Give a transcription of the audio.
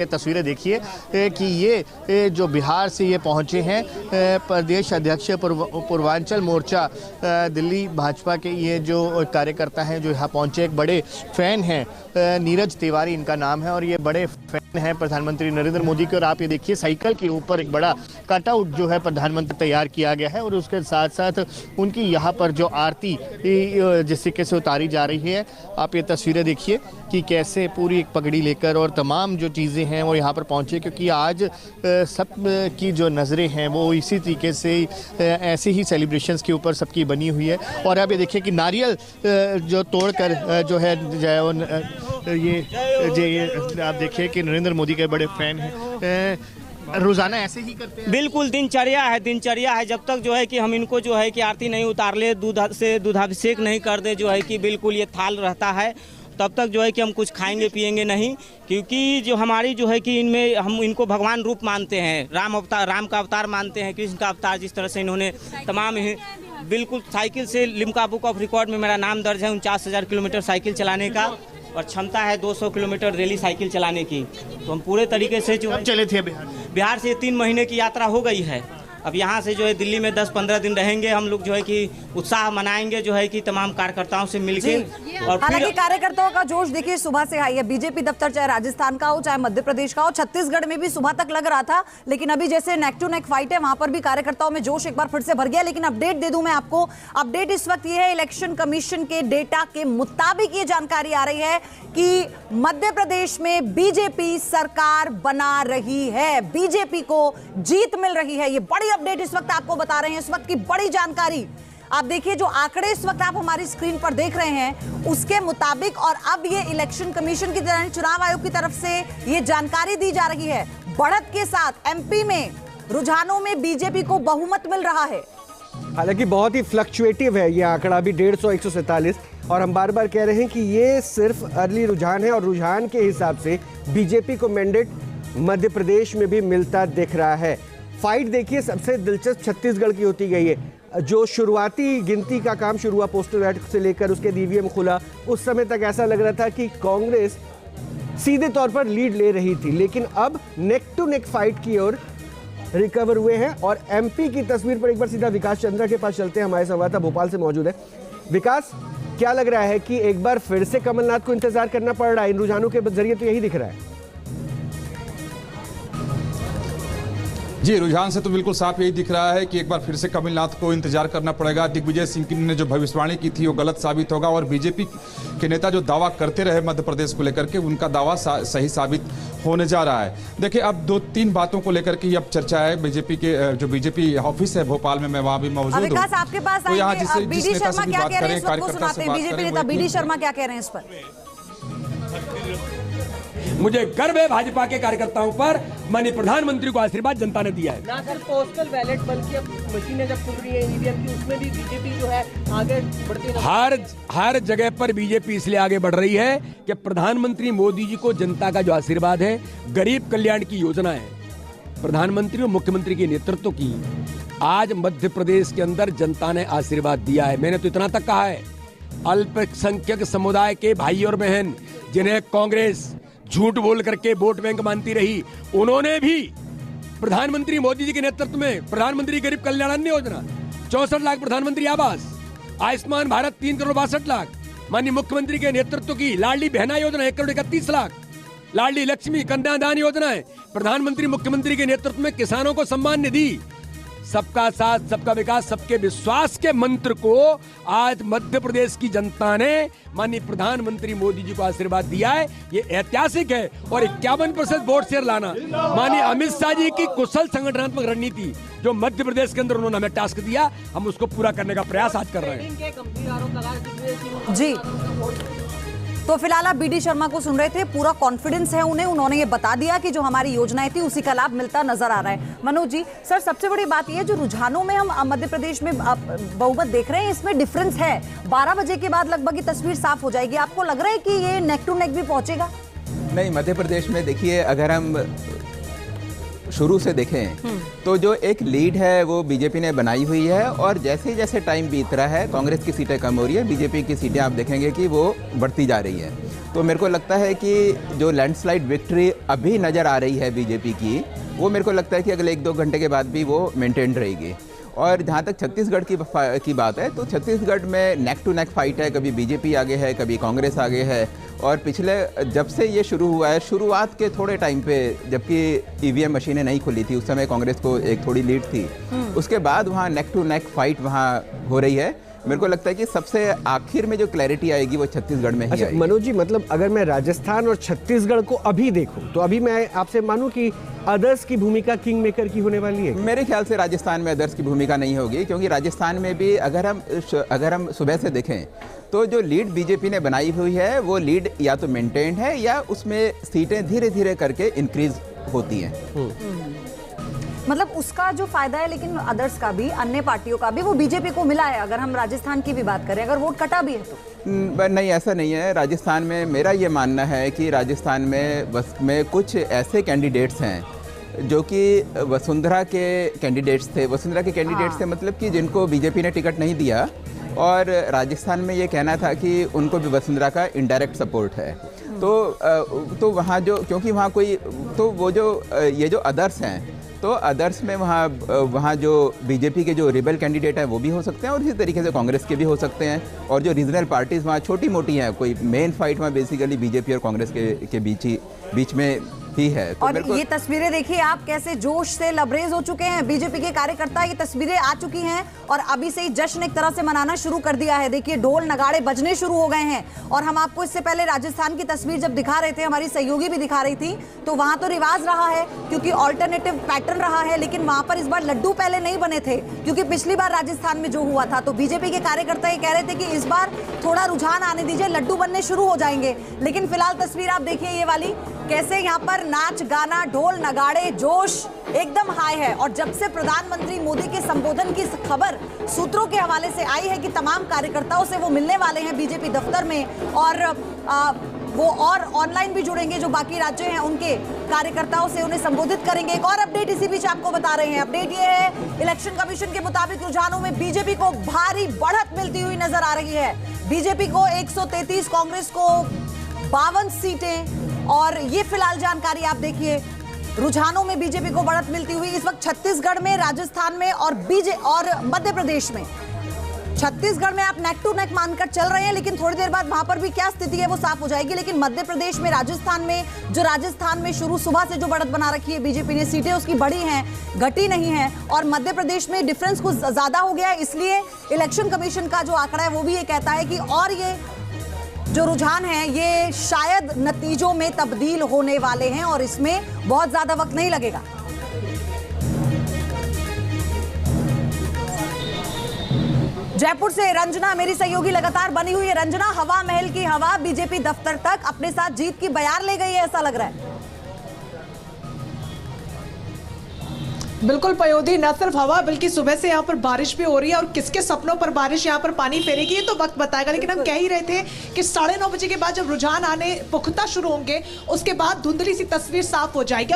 तस्वीरें देखिए कि ये जो बिहार से ये पहुंचे हैं प्रदेश अध्यक्ष पूर्वांचल मोर्चा दिल्ली भाजपा के ये जो कार्यकर्ता हैं जो यहाँ पहुंचे, एक बड़े फैन हैं, नीरज तिवारी इनका नाम है और ये बड़े फैन हैं प्रधानमंत्री नरेंद्र मोदी के। और आप ये देखिए साइकिल के ऊपर एक बड़ा कटआउट जो है प्रधानमंत्री तैयार किया गया है और उसके साथ साथ उनकी यहाँ पर जो आरती जिस तरीके से उतारी जा रही है, आप ये तस्वीरें देखिए कि कैसे पूरी एक पगड़ी लेकर और तमाम जो चीज़ें हैं वो यहाँ पर पहुँचे, क्योंकि आज सब की जो नज़रें हैं वो इसी तरीके से ऐसे ही सेलिब्रेशंस के ऊपर सबकी बनी हुई है। और आप ये देखिए कि नारियल जो तोड़कर जो है ये आप देखिए कि नरेंद्र मोदी के बड़े फैन हैं, रोजाना ऐसे ही करते हैं। बिल्कुल दिनचर्या है। जब तक जो है कि हम इनको जो है कि आरती नहीं उतार ले, दूध से दूधाभिषेक नहीं कर दे, जो है कि बिल्कुल ये थाल रहता है, तब तक जो है कि हम कुछ खाएंगे पिएंगे नहीं। क्योंकि जो हमारी जो है कि इनमें हम इनको भगवान रूप मानते हैं, राम का अवतार मानते हैं, कृष्ण का अवतार। जिस तरह से इन्होंने तमाम बिल्कुल साइकिल से लिम्का बुक ऑफ रिकॉर्ड में मेरा नाम दर्ज है 49,000 किलोमीटर साइकिल चलाने का, और क्षमता है 200 किलोमीटर डेली साइकिल चलाने की। तो हम पूरे तरीके से जो चले थे बिहार से 3 महीने की यात्रा हो गई है। अब यहाँ से जो है दिल्ली में 10-15 दिन रहेंगे हम लोग, जो है कि उत्साह मनाएंगे जो है कि तमाम कार्यकर्ताओं से मिलकर। और हालांकि कार्यकर्ताओं का जोश देखिए सुबह से हाई है। बीजेपी दफ्तर चाहे राजस्थान का हो, चाहे मध्य प्रदेश का हो, छत्तीसगढ़ में भी सुबह तक लग रहा था, लेकिन अभी जैसे नेक टू नेक फाइट है वहां पर भी कार्यकर्ताओं में जोश एक बार फिर से भर गया। लेकिन अपडेट दे दूं मैं आपको, अपडेट इस वक्त ये है, इलेक्शन कमीशन के डेटा के मुताबिक ये जानकारी आ रही है कि मध्य प्रदेश में बीजेपी सरकार बना रही है, बीजेपी को जीत मिल रही है। ये बड़ी अपडेट इस वक्त आपको बता रहे हैं, इस वक्त की बड़ी जानकारी। आप देखिए जो आंकड़े इस वक्त आप हमारी स्क्रीन पर देख रहे हैं उसके मुताबिक, और अब ये इलेक्शन कमीशन की तरफ, चुनाव आयोग की तरफ से ये जानकारी दी जा रही है, बढ़त के साथ एमपी में रुझानों में बीजेपी को बहुमत मिल रहा है। हालांकि बहुत ही फ्लक्चुएटिव है ये आंकड़ा भी 150-147, और हम बार बार कह रहे हैं कि ये सिर्फ अर्ली रुझान है और रुझान के हिसाब से बीजेपी को मैंडेट मध्य प्रदेश में भी मिलता दिख रहा है। फाइट देखिए सबसे दिलचस्प छत्तीसगढ़ की होती गई है। जो शुरुआती गिनती का काम शुरू हुआ पोस्टल बैलेट से लेकर उसके ईवीएम खुला, उस समय तक ऐसा लग रहा था कि कांग्रेस सीधे तौर पर लीड ले रही थी, लेकिन अब नेक टू नेक फाइट की ओर रिकवर हुए हैं। और एमपी की तस्वीर पर एक बार सीधा विकास चंद्रा के पास चलते हैं, हमारे संवाददाता भोपाल से मौजूद है। विकास, क्या लग रहा है कि एक बार फिर से कमलनाथ को इंतजार करना पड़ रहा है? इन रुझानों के जरिए तो यही दिख रहा है। जी, रुझान से तो बिल्कुल साफ यही दिख रहा है कि एक बार फिर से कमलनाथ को इंतजार करना पड़ेगा। दिग्विजय सिंह ने जो भविष्यवाणी की थी वो गलत साबित होगा, और बीजेपी के नेता जो दावा करते रहे मध्य प्रदेश को लेकर के, उनका दावा सही साबित होने जा रहा है। देखिए, अब 2-3 बातों को लेकर के अब चर्चा है। बीजेपी के जो बीजेपी ऑफिस है भोपाल में, मैं वहाँ भी मौजूद हूँ। आपके पास तो यहाँ जिस नेता से भी बात करें, कार्यकर्ता से बात करें, बीडी शर्मा क्या कह रहे हैं इस पर? मुझे गर्व है भाजपा के कार्यकर्ताओं पर, माननीय प्रधानमंत्री को आशीर्वाद जनता ने दिया है। ना सिर्फ पोस्टल बैलेट बल्कि अब मशीनें जब खुल रही है ईवीएम की, उसमें भी बीजेपी जो है आगे बढ़ती है। हर जगह पर बीजेपी इसलिए आगे बढ़ रही है कि प्रधानमंत्री मोदी जी को जनता का जो आशीर्वाद है, गरीब कल्याण की योजना है, प्रधानमंत्री और मुख्यमंत्री के नेतृत्व की, आज मध्य प्रदेश के अंदर जनता ने आशीर्वाद दिया है। मैंने तो इतना तक कहा है, अल्पसंख्यक समुदाय के भाई और बहन जिन्हें कांग्रेस झूठ बोल करके वोट बैंक मानती रही, उन्होंने भी प्रधानमंत्री मोदी जी के नेतृत्व में प्रधानमंत्री गरीब कल्याण अन्न योजना, 64 लाख प्रधानमंत्री आवास, आयुष्मान भारत 3 करोड़ 62 लाख, माननीय मुख्यमंत्री के नेतृत्व की लाडली बहना योजना 1 करोड़ 31 लाख, लाडली लक्ष्मी कन्यादान योजना है, प्रधानमंत्री मुख्यमंत्री के नेतृत्व में किसानों को सम्मान निधि, सबका साथ सबका विकास सबके विश्वास के मंत्र को आज मध्य प्रदेश की जनता ने माननीय प्रधानमंत्री मोदी जी को आशीर्वाद दिया है। ये ऐतिहासिक है। और 51% वोट शेयर लाना, माननीय अमित शाह जी की कुशल संगठनात्मक रणनीति जो मध्य प्रदेश के अंदर उन्होंने हमें टास्क दिया, हम उसको पूरा करने का प्रयास आज कर रहे हैं। जी, तो फिलहाल आप बीडी शर्मा को सुन रहे थे, पूरा कॉन्फिडेंस है उन्हें, उन्होंने ये बता दिया कि जो हमारी योजनाएं थी उसी का लाभ मिलता नजर आ रहा है। मनोज जी, सर सबसे बड़ी बात ये जो रुझानों में हम मध्य प्रदेश में बहुमत देख रहे हैं, इसमें डिफरेंस है। 12 बजे के बाद लगभग ये तस्वीर साफ हो जाएगी। आपको लग रहा है कि ये नेक टू नेक भी पहुंचेगा? नहीं, मध्य प्रदेश में देखिए, अगर हम शुरू से देखें तो जो एक लीड है वो बीजेपी ने बनाई हुई है, और जैसे जैसे टाइम बीत रहा है कांग्रेस की सीटें कम हो रही है, बीजेपी की सीटें आप देखेंगे कि वो बढ़ती जा रही है। तो मेरे को लगता है कि जो लैंडस्लाइड विक्ट्री अभी नज़र आ रही है बीजेपी की, वो मेरे को लगता है कि अगले 1-2 घंटे के बाद भी वो मेंटेन रहेगी। और जहाँ तक छत्तीसगढ़ की बात है तो छत्तीसगढ़ में नेक टू नेक फाइट है, कभी बीजेपी आगे है, कभी कांग्रेस आगे है। और पिछले जब से ये शुरू हुआ है, शुरुआत के थोड़े टाइम पे जबकि ईवीएम मशीनें नहीं खुली थी, उस समय कांग्रेस को एक थोड़ी लीड थी। उसके बाद वहाँ नेक टू नेक फाइट वहाँ हो रही है। मेरे को लगता है कि सबसे आखिर में जो क्लैरिटी आएगी वो छत्तीसगढ़ में ही आएगी। मनोज जी, मतलब अगर मैं राजस्थान और छत्तीसगढ़ को अभी देखूं तो अभी मैं आपसे मानूं कि अदर्स की भूमिका किंग मेकर की होने वाली है? मेरे ख्याल से राजस्थान में अदर्स की भूमिका नहीं होगी, क्योंकि राजस्थान में भी अगर हम सुबह से देखें तो जो लीड बीजेपी ने बनाई हुई है वो लीड या तो मेंटेन्ड है या उसमें सीटें धीरे धीरे करके इंक्रीज होती हैं। मतलब उसका जो फायदा है, लेकिन अदर्स का भी, अन्य पार्टियों का भी, वो बीजेपी को मिला है। अगर हम राजस्थान की भी बात करें, अगर वोट कटा भी है तो नहीं, ऐसा नहीं है। राजस्थान में मेरा ये मानना है कि राजस्थान में बस में कुछ ऐसे कैंडिडेट्स हैं जो कि वसुंधरा के कैंडिडेट्स थे। वसुंधरा के कैंडिडेट्स थे मतलब कि जिनको बीजेपी ने टिकट नहीं दिया, और राजस्थान में ये कहना था कि उनको भी वसुंधरा का इनडायरेक्ट सपोर्ट है। तो वहाँ जो, क्योंकि वहाँ कोई, तो वो जो ये जो अदर्स हैं, तो अदर्स में वहाँ जो बीजेपी के जो रिबल कैंडिडेट हैं वो भी हो सकते हैं, और इसी तरीके से कांग्रेस के भी हो सकते हैं। और जो रीजनल पार्टीज़ वहाँ छोटी मोटी हैं, कोई मेन फाइट वहाँ बेसिकली बीजेपी और कांग्रेस के बीच में ही है। तो और ये तस्वीरें देखिए आप, कैसे जोश से लबरेज हो चुके हैं बीजेपी के कार्यकर्ता। ये तस्वीरें आ चुकी हैं और अभी से ही जश्न एक तरह से मनाना शुरू कर दिया है। देखिए ढोल नगाड़े बजने शुरू हो गए हैं। और हम आपको इससे पहले राजस्थान की तस्वीर जब दिखा रहे थे, हमारी सहयोगी भी दिखा रही थी, तो वहां तो रिवाज रहा है क्योंकि ऑल्टरनेटिव पैटर्न रहा है, लेकिन वहां पर इस बार लड्डू पहले नहीं बने थे, क्योंकि पिछली बार राजस्थान में जो हुआ था तो बीजेपी के कार्यकर्ता ये कह रहे थे कि इस बार थोड़ा रुझान आने दीजिए, लड्डू बनने शुरू हो जाएंगे। लेकिन फिलहाल तस्वीर आप देखिए ये वाली, कैसे यहाँ पर नाच गाना, ढोल नगाड़े, जोश एकदम हाई है। और जब से प्रधानमंत्री मोदी के संबोधन की खबर सूत्रों के हवाले से आई है कि तमाम कार्यकर्ताओं से वो मिलने वाले हैं बीजेपी दफ्तर में, और वो और ऑनलाइन भी जुड़ेंगे, जो बाकी राज्य हैं उनके कार्यकर्ताओं से उन्हें संबोधित करेंगे। एक और अपडेट इसी बीच आपको बता रहे हैं। अपडेट ये है, इलेक्शन कमीशन के मुताबिक रुझानों में बीजेपी को भारी बढ़त मिलती हुई नजर आ रही है। बीजेपी को 133, कांग्रेस को 52 सीटें। और ये फिलहाल जानकारी आप देखिए, रुझानों में बीजेपी को बढ़त मिलती हुई इस वक्त छत्तीसगढ़ में, राजस्थान में और मध्य प्रदेश में। छत्तीसगढ़ में आप नेक टू नेक मानकर चल रहे हैं, लेकिन थोड़ी देर बाद वहां पर भी क्या स्थिति है वो साफ हो जाएगी। लेकिन मध्य प्रदेश में, राजस्थान में, जो राजस्थान में शुरू सुबह से जो बढ़त बना रखी है बीजेपी ने, सीटें उसकी बढ़ी हैं, घटी नहीं है। और मध्य प्रदेश में डिफरेंस कुछ ज्यादा हो गया है, इसलिए इलेक्शन कमीशन का जो आंकड़ा है वो भी ये कहता है कि और ये जो रुझान है ये शायद नतीजों में तब्दील होने वाले हैं और इसमें बहुत ज्यादा वक्त नहीं लगेगा। जयपुर से रंजना मेरी सहयोगी लगातार बनी हुई है। रंजना, हवा महल की हवा बीजेपी दफ्तर तक अपने साथ जीत की बयार ले गई है, ऐसा लग रहा है। बिल्कुल पयोधी, न सिर्फ हवा बल्कि सुबह से यहाँ पर बारिश भी हो रही है, और किसके सपनों पर बारिश यहाँ पर पानी फेरेगी ये तो वक्त बताएगा। लेकिन हम कह ही रहे थे कि 9:30 बजे के बाद जब रुझान आने पुख्ता शुरू होंगे, उसके बाद धुंधली सी तस्वीर साफ हो जाएगी।